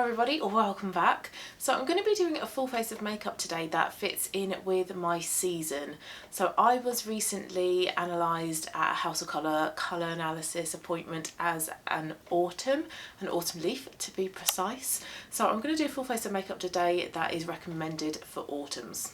everybody, or welcome back. So I'm going to be doing a full face of makeup today that fits in with my season. So I was recently analysed at a House of Colour analysis appointment as an autumn leaf to be precise. So I'm going to do a full face of makeup today that is recommended for autumns.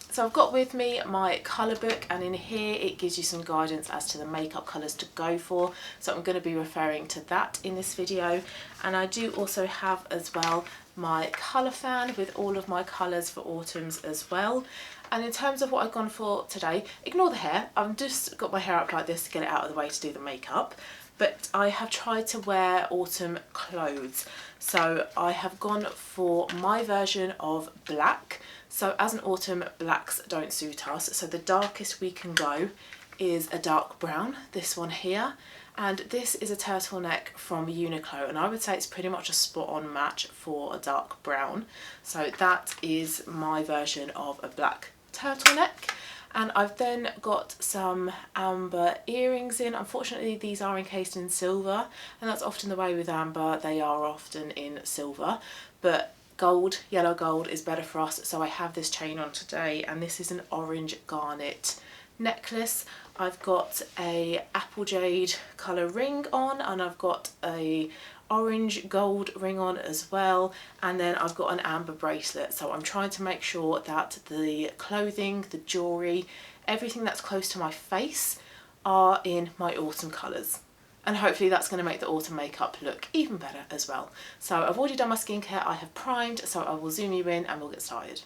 So I've got with me my colour book, and in here it gives you some guidance as to the makeup colours to go for. So I'm going to be referring to that in this video. And I do also have as well my colour fan with all of my colours for autumns as well. And in terms of what I've gone for today, ignore the hair. I've just got my hair up like this to get it out of the way to do the makeup. But I have tried to wear autumn clothes. So I have gone for my version of black. So as an autumn, blacks don't suit us. So the darkest we can go is a dark brown, this one here. And this is a turtleneck from Uniqlo, and I would say it's pretty much a spot on match for a dark brown. So that is my version of a black turtleneck. And I've then got some amber earrings in. Unfortunately, these are encased in silver, and that's often the way with amber. They are often in silver, but gold, yellow gold is better for us. So I have this chain on today, and this is an orange garnet necklace. I've got a apple jade colour ring on, and I've got a orange gold ring on as well, and then I've got an amber bracelet. So I'm trying to make sure that the clothing, the jewellery, everything that's close to my face are in my autumn colours. And hopefully that's going to make the autumn makeup look even better as well. So I've already done my skincare, I have primed, so I will zoom you in and we'll get started.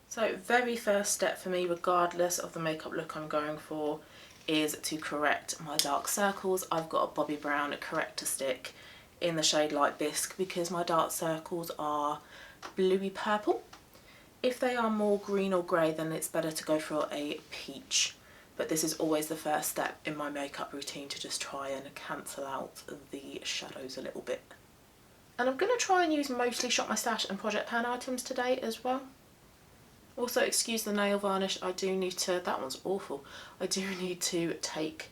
So very first step for me, regardless of the makeup look I'm going for, is to correct my dark circles. I've got a Bobbi Brown corrector stick in the shade Light Bisque because my dark circles are bluey purple. If they are more green or grey, then it's better to go for a peach. But this is always the first step in my makeup routine, to just try and cancel out the shadows a little bit. And I'm going to try and use mostly Shop My Stash and Project Pan items today as well. Also, excuse the nail varnish, I do need to, that one's awful, I do need to take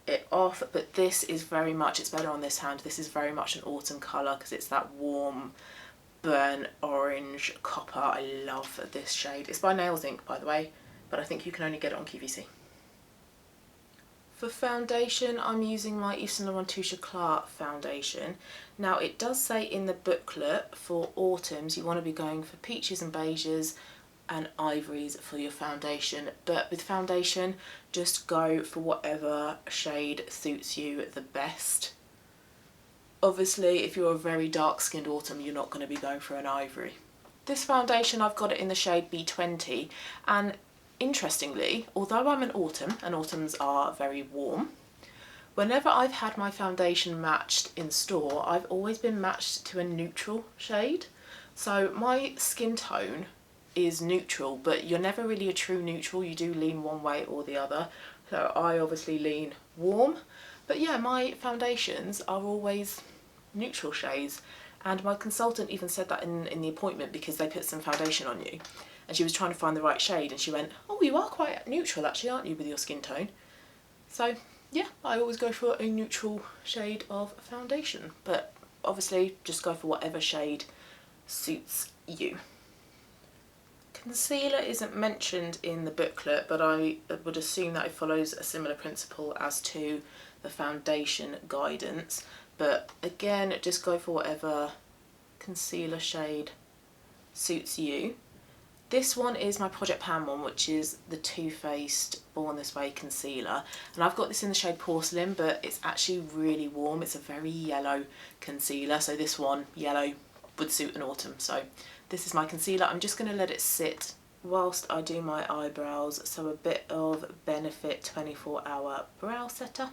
it off, but this is very much, it's better on this hand, this is very much an autumn colour because it's that warm burnt orange copper. I love this shade. It's by Nails Inc, by the way, but I think you can only get it on QVC. For foundation, I'm using my Yves Saint Laurent Touche Eclat foundation. Now it does say in the booklet for autumns you want to be going for peaches and beiges and ivories for your foundation, but with foundation just go for whatever shade suits you the best. Obviously if you're a very dark skinned autumn, you're not going to be going for an ivory. This foundation, I've got it in the shade B20, and interestingly, although I'm an autumn and autumns are very warm, whenever I've had my foundation matched in store, I've always been matched to a neutral shade. So my skin tone is neutral, but you're never really a true neutral, you do lean one way or the other. So I obviously lean warm, but yeah, my foundations are always neutral shades, and my consultant even said that in the appointment because they put some foundation on you and she was trying to find the right shade, and she went, oh, you are quite neutral actually, aren't you, with your skin tone? So yeah, I always go for a neutral shade of foundation, but obviously just go for whatever shade suits you. Concealer isn't mentioned in the booklet, but I would assume that it follows a similar principle as to the foundation guidance. But again, just go for whatever concealer shade suits you. This one is my Project Pan one, which is the Too Faced Born This Way concealer. And I've got this in the shade Porcelain, but it's actually really warm. It's a very yellow concealer, so this one, yellow, would suit an autumn. So this is my concealer. I'm just going to let it sit whilst I do my eyebrows. So a bit of Benefit 24-hour brow setter.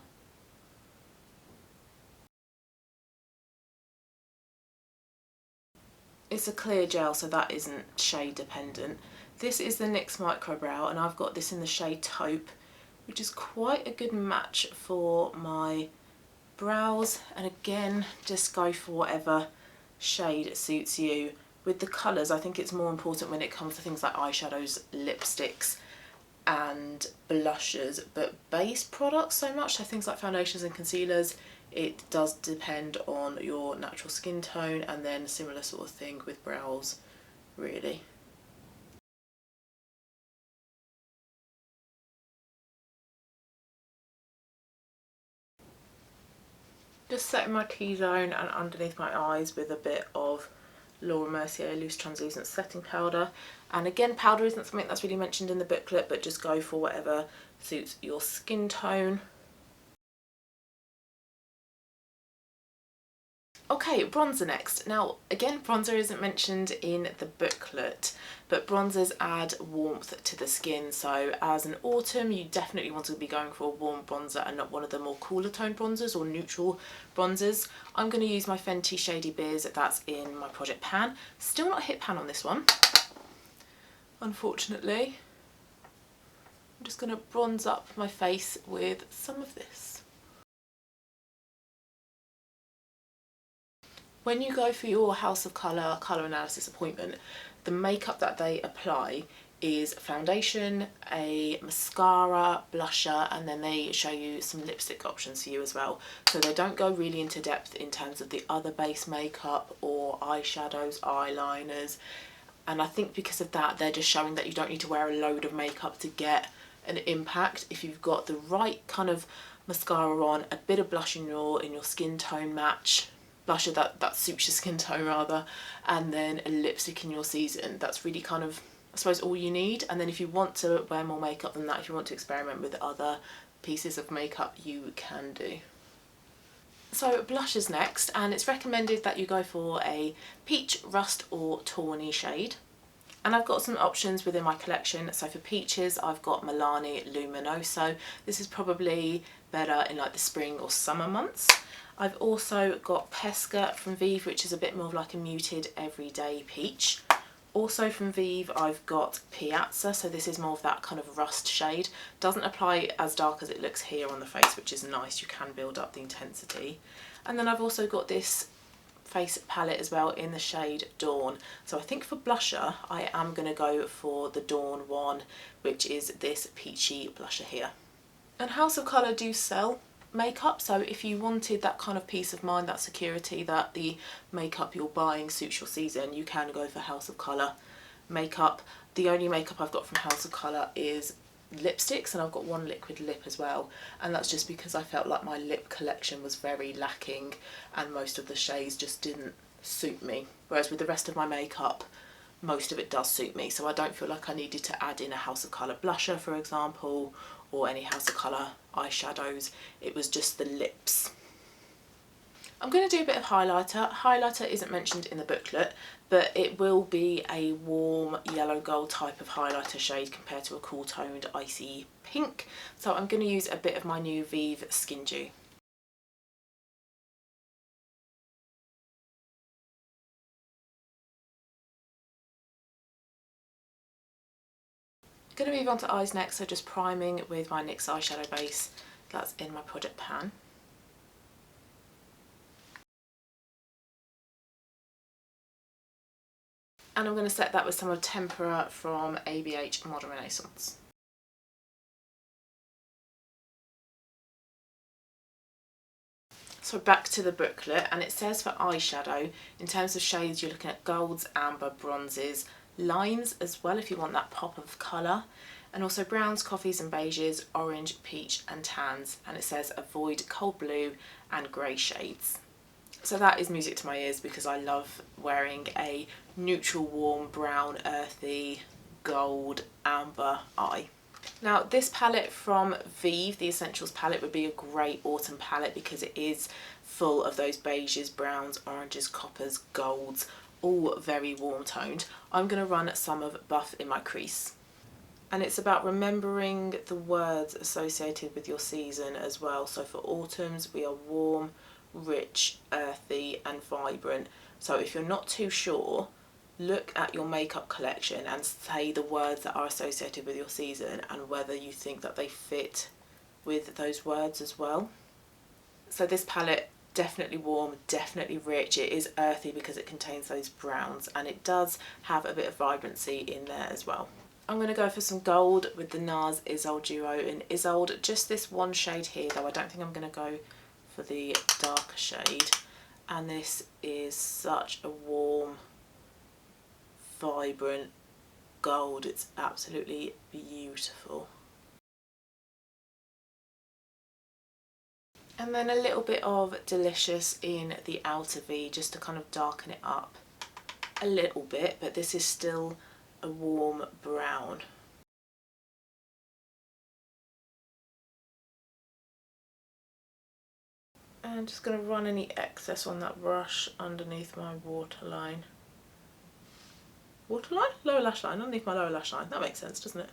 It's a clear gel, so that isn't shade dependent. This is the NYX Micro Brow, and I've got this in the shade Taupe, which is quite a good match for my brows. And again, just go for whatever shade suits you. With the colours, I think it's more important when it comes to things like eyeshadows, lipsticks and blushes, but base products so much, so things like foundations and concealers, It does depend on your natural skin tone, and then similar sort of thing with brows, really. Just setting my T-zone and underneath my eyes with a bit of Laura Mercier Loose Translucent Setting Powder. And again, powder isn't something that's really mentioned in the booklet, but just go for whatever suits your skin tone. Okay, bronzer next. Now, again, bronzer isn't mentioned in the booklet, but bronzers add warmth to the skin. So as an autumn, you definitely want to be going for a warm bronzer and not one of the more cooler tone bronzers or neutral bronzers. I'm going to use my Fenty Shady Biz that's in my project pan. Still not hit pan on this one, unfortunately. I'm just going to bronze up my face with some of this. When you go for your House of Colour colour analysis appointment, the makeup that they apply is foundation, a mascara, blusher, and then they show you some lipstick options for you as well. So they don't go really into depth in terms of the other base makeup or eyeshadows, eyeliners. And I think because of that, they're just showing that you don't need to wear a load of makeup to get an impact. If you've got the right kind of mascara on, a bit of blush in your skin tone match, blusher that suits your skin tone rather, and then a lipstick in your season, that's really kind of, I suppose, all you need. And then if you want to wear more makeup than that, if you want to experiment with other pieces of makeup, you can do. So blushes next, and it's recommended that you go for a peach, rust or tawny shade. And I've got some options within my collection. So for peaches, I've got Milani Luminoso. This is probably better in like the spring or summer months. I've also got Pesca from Vieve, which is a bit more of like a muted everyday peach. Also from Vieve, I've got Piazza, so this is more of that kind of rust shade. Doesn't apply as dark as it looks here on the face, which is nice. You can build up the intensity. And then I've also got this face palette as well in the shade Dawn. So I think for blusher, I am going to go for the Dawn one, which is this peachy blusher here. And House of Colour do sell makeup, so if you wanted that kind of peace of mind, that security that the makeup you're buying suits your season, you can go for House of Colour makeup. The only makeup I've got from House of Colour is lipsticks, and I've got one liquid lip as well, and that's just because I felt like my lip collection was very lacking and most of the shades just didn't suit me, whereas with the rest of my makeup most of it does suit me. So I don't feel like I needed to add in a House of Colour blusher, for example, or any House of Colour eyeshadows. It was just the lips. I'm going to do a bit of highlighter. Highlighter isn't mentioned in the booklet, but it will be a warm yellow gold type of highlighter shade compared to a cool toned icy pink. So I'm going to use a bit of my new Vieve Skin Dew. I'm going to move on to eyes next, so just priming with my NYX eyeshadow base that's in my project pan. And I'm going to set that with some of Tempera from ABH Modern Renaissance. So back to the booklet, and it says for eyeshadow, in terms of shades, you're looking at golds, amber, bronzes, limes as well if you want that pop of colour, and also browns, coffees and beiges, orange, peach and tans, and it says avoid cold blue and grey shades. So that is music to my ears because I love wearing a neutral, warm, brown, earthy, gold, amber eye. Now this palette from Vieve, the Essentials palette, would be a great autumn palette because it is full of those beiges, browns, oranges, coppers, golds, all very warm toned. I'm going to run some of Buff in my crease. And it's about remembering the words associated with your season as well. So for autumns we are warm, rich, earthy and vibrant. So if you're not too sure, look at your makeup collection and say the words that are associated with your season and whether you think that they fit with those words as well. So this palette, definitely warm, definitely rich. It is earthy because it contains those browns and it does have a bit of vibrancy in there as well. I'm going to go for some gold with the NARS Isolde duo in Isolde. Just this one shade here though. I don't think I'm going to go for the darker shade, and this is such a warm, vibrant gold. It's absolutely beautiful. And then a little bit of Delicious in the outer V just to kind of darken it up a little bit, but this is still a warm brown. And I'm just going to run any excess on that brush underneath my waterline. Waterline? Lower lash line, underneath my lower lash line. That makes sense, doesn't it?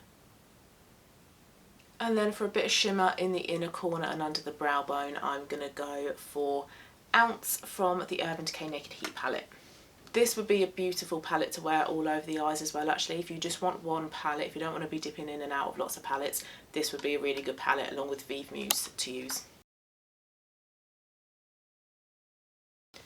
And then for a bit of shimmer in the inner corner and under the brow bone, I'm going to go for Ounce from the Urban Decay Naked Heat palette. This would be a beautiful palette to wear all over the eyes as well, actually. If you just want one palette, if you don't want to be dipping in and out of lots of palettes, this would be a really good palette along with Vieve Muse to use.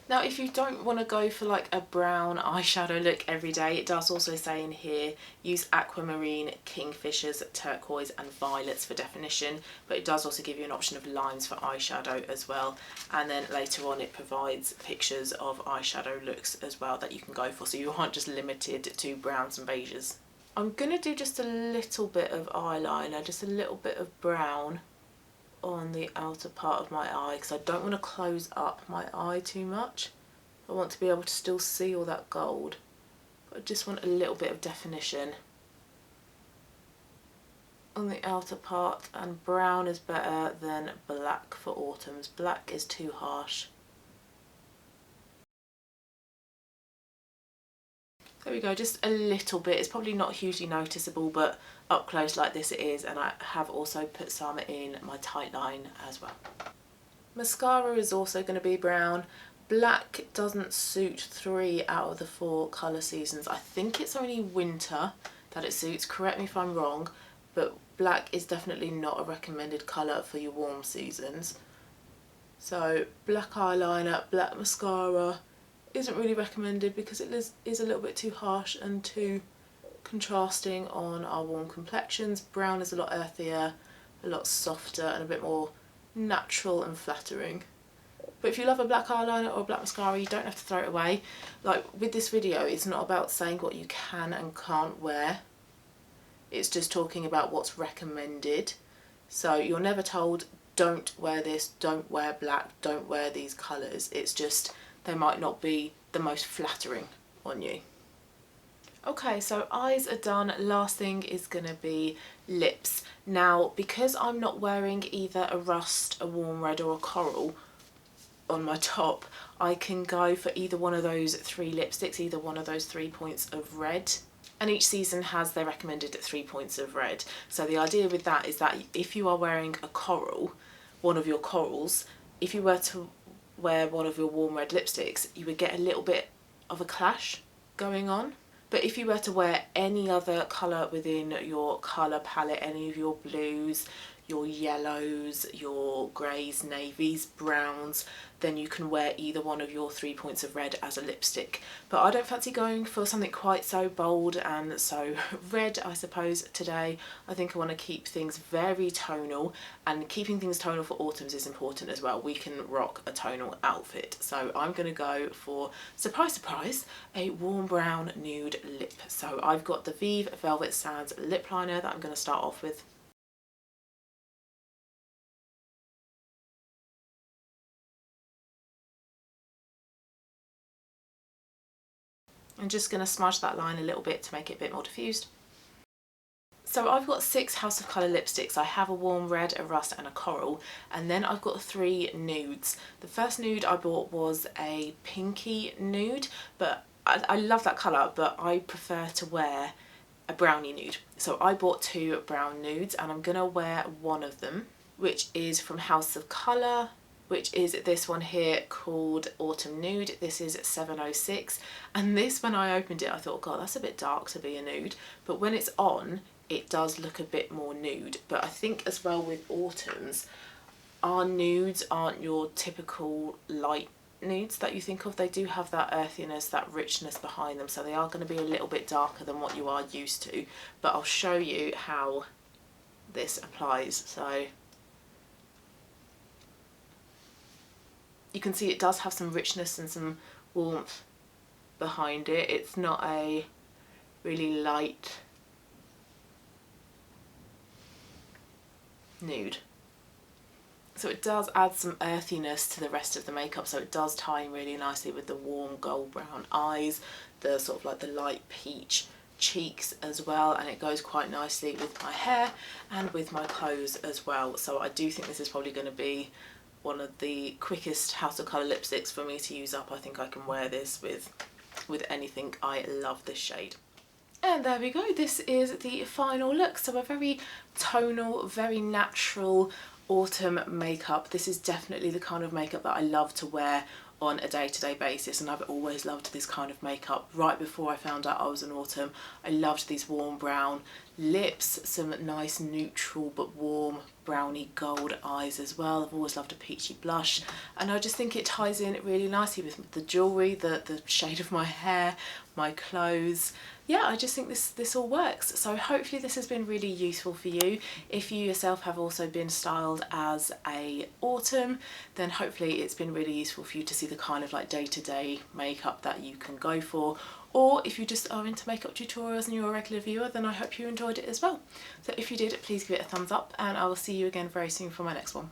Now, if you don't want to go for like a brown eyeshadow look every day, it does also say in here, use aquamarine, kingfishers, turquoise and violets for definition, but it does also give you an option of lines for eyeshadow as well. And then later on it provides pictures of eyeshadow looks as well that you can go for, so you aren't just limited to browns and beiges. I'm going to do just a little bit of eyeliner, just a little bit of brown on the outer part of my eye, because I don't want to close up my eye too much. I want to be able to still see all that gold, but I just want a little bit of definition on the outer part, and brown is better than black for autumns. Black is too harsh. There we go, just a little bit. It's probably not hugely noticeable, but up close like this it is, and I have also put some in my tight line as well. Mascara is also going to be brown. Black doesn't suit 3 out of the 4 colour seasons. I think it's only winter that it suits, correct me if I'm wrong, but black is definitely not a recommended colour for your warm seasons. So black eyeliner, black mascara isn't really recommended because it is a little bit too harsh and too contrasting on our warm complexions. Brown is a lot earthier, a lot softer and a bit more natural and flattering. But if you love a black eyeliner or a black mascara, you don't have to throw it away. Like with this video, it's not about saying what you can and can't wear. It's just talking about what's recommended. So you're never told, don't wear this, don't wear black, don't wear these colours. It's just they might not be the most flattering on you. Okay, so eyes are done. Last thing is going to be lips. Now, because I'm not wearing either a rust, a warm red or a coral on my top, I can go for either one of those 3 lipsticks, either one of those 3 points of red. And each season has their recommended 3 points of red. So the idea with that is that if you are wearing a coral, one of your corals, if you were to wear one of your warm red lipsticks, you would get a little bit of a clash going on. But if you were to wear any other colour within your colour palette, any of your blues, your yellows, your greys, navies, browns, then you can wear either one of your 3 points of red as a lipstick. But I don't fancy going for something quite so bold and so red, I suppose, today. I think I want to keep things very tonal, and keeping things tonal for autumns is important as well. We can rock a tonal outfit. So I'm going to go for, surprise, surprise, a warm brown nude lip. So I've got the Vieve Velvet Sands lip liner that I'm going to start off with. I'm just going to smudge that line a little bit to make it a bit more diffused. So I've got 6 House of Colour lipsticks. I have a warm red, a rust and a coral, and then I've got 3 nudes. The first nude I bought was a pinky nude, but I love that colour, but I prefer to wear a brownie nude. So I bought 2 brown nudes and I'm going to wear one of them, which is from House of Colour, which is this one here called Autumn Nude. This is 706, and this, when I opened it, I thought, God, that's a bit dark to be a nude, but when it's on, it does look a bit more nude. But I think as well with autumns, our nudes aren't your typical light nudes that you think of. They do have that earthiness, that richness behind them, so they are going to be a little bit darker than what you are used to, but I'll show you how this applies. So You can see it does have some richness and some warmth behind it. It's not a really light nude. So it does add some earthiness to the rest of the makeup, so it does tie in really nicely with the warm gold brown eyes, the sort of like the light peach cheeks as well, and it goes quite nicely with my hair and with my clothes as well. So I do think this is probably going to be one of the quickest House of Colour lipsticks for me to use up. I think I can wear this with anything. I love this shade. And there we go, this is the final look. So a very tonal, very natural autumn makeup. This is definitely the kind of makeup that I love to wear on a day-to-day basis, and I've always loved this kind of makeup. Right before I found out I was in autumn, I loved these warm brown lips, some nice neutral but warm browny gold eyes as well. I've always loved a peachy blush, and I just think it ties in really nicely with the jewellery, the shade of my hair, my clothes. Yeah, I just think this all works. So hopefully this has been really useful for you. If you yourself have also been styled as a autumn, then hopefully it's been really useful for you to see the kind of like day-to-day makeup that you can go for. Or if you just are into makeup tutorials and you're a regular viewer, then I hope you enjoyed it as well. So if you did, please give it a thumbs up, and I will see you again very soon for my next one.